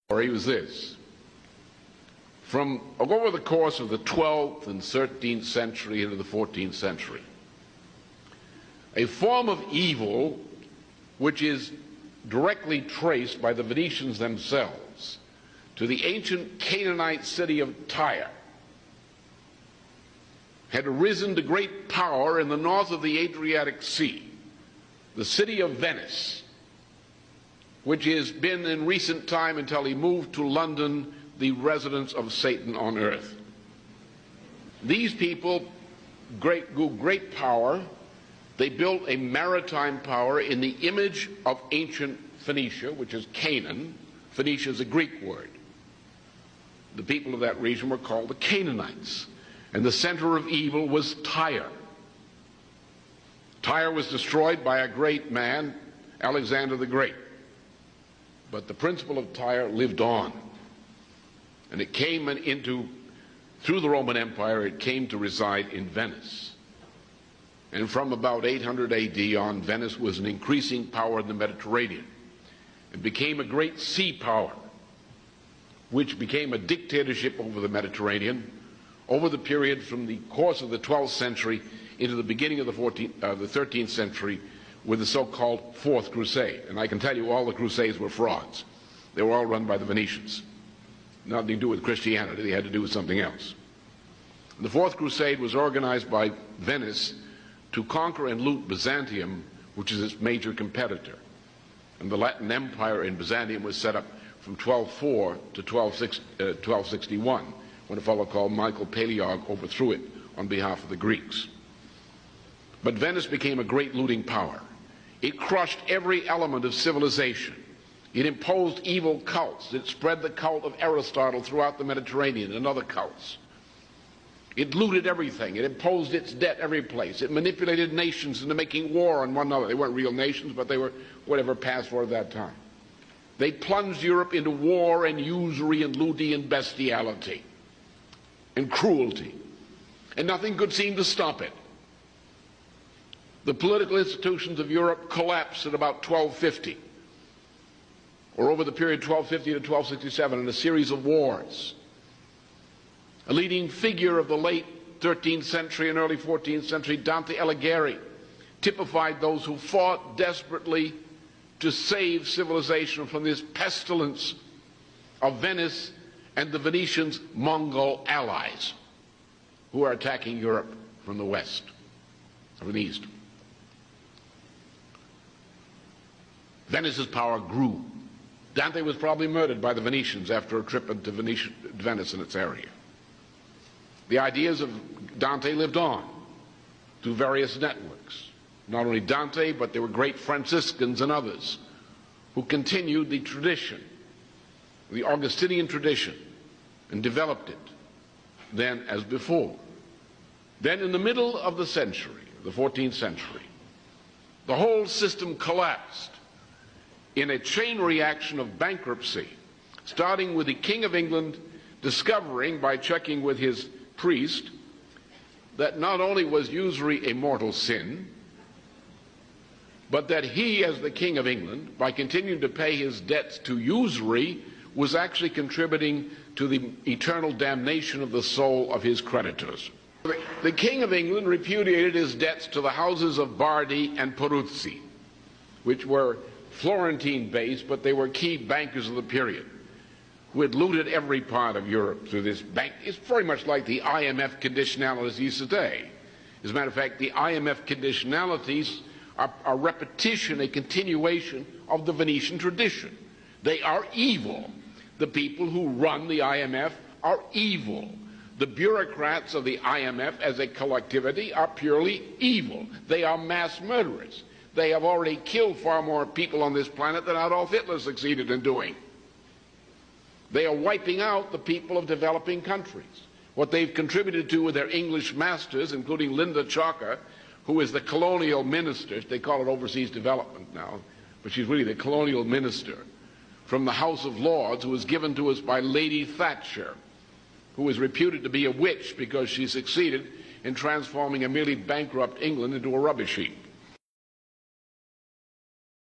story was this. From over the course of the 12th and 13th century into the 14th century, a form of evil which is directly traced by the Venetians themselves to the ancient Canaanite city of Tyre had arisen to great power in the north of the Adriatic Sea, the city of Venice, which has been in recent time, until he moved to London, the residence of Satan on earth. These people grew great power. They built a maritime power in the image of ancient Phoenicia, which is Canaan. Phoenicia is a Greek word. The people of that region were called the Canaanites. And the center of evil was Tyre. Tyre was destroyed by a great man, Alexander the Great. But the principle of Tyre lived on. And it came through the Roman Empire, it came to reside in Venice. And from about 800 AD on, Venice was an increasing power in the Mediterranean. It became a great sea power, which became a dictatorship over the Mediterranean over the period from the course of the 12th century into the beginning of the 13th century with the so-called Fourth Crusade. And I can tell you all the Crusades were frauds. They were all run by the Venetians. Nothing to do with Christianity. They had to do with something else. The Fourth Crusade was organized by Venice to conquer and loot Byzantium, which is its major competitor. And the Latin Empire in Byzantium was set up from 1204 to 1261, when a fellow called Michael Palaeologus overthrew it on behalf of the Greeks. But Venice became a great looting power. It crushed every element of civilization. It imposed evil cults. It spread the cult of Aristotle throughout the Mediterranean and other cults. It looted everything. It imposed its debt every place. It manipulated nations into making war on one another. They weren't real nations, but they were whatever passed for at that time. They plunged Europe into war and usury and looting and bestiality and cruelty. And nothing could seem to stop it. The political institutions of Europe collapsed at about 1250, or over the period 1250 to 1267, in a series of wars. A leading figure of the late 13th century and early 14th century, Dante Alighieri, typified those who fought desperately to save civilization from this pestilence of Venice and the Venetians' Mongol allies, who are attacking Europe from the west, from the east. Venice's power grew. Dante was probably murdered by the Venetians after a trip into Venice and its area. The ideas of Dante lived on through various networks. Not only Dante, but there were great Franciscans and others who continued the tradition, the Augustinian tradition, and developed it then as before. Then in the middle of the century, the 14th century, the whole system collapsed in a chain reaction of bankruptcy, starting with the King of England discovering, by checking with his priest, that not only was usury a mortal sin, but that he, as the King of England, by continuing to pay his debts to usury, was actually contributing to the eternal damnation of the soul of his creditors. The King of England repudiated his debts to the houses of Bardi and Peruzzi, which were Florentine-based, but they were key bankers of the period, who had looted every part of Europe through this bank. It's very much like the IMF conditionalities today. As a matter of fact, the IMF conditionalities are a repetition, a continuation of the Venetian tradition. They are evil. The people who run the IMF are evil. The bureaucrats of the IMF as a collectivity are purely evil. They are mass murderers. They have already killed far more people on this planet than Adolf Hitler succeeded in doing. They are wiping out the people of developing countries. What they've contributed to with their English masters, including Linda Chalker, who is the colonial minister, they call it overseas development now, but she's really the colonial minister, from the House of Lords, who was given to us by Lady Thatcher, who was reputed to be a witch because she succeeded in transforming a merely bankrupt England into a rubbish heap.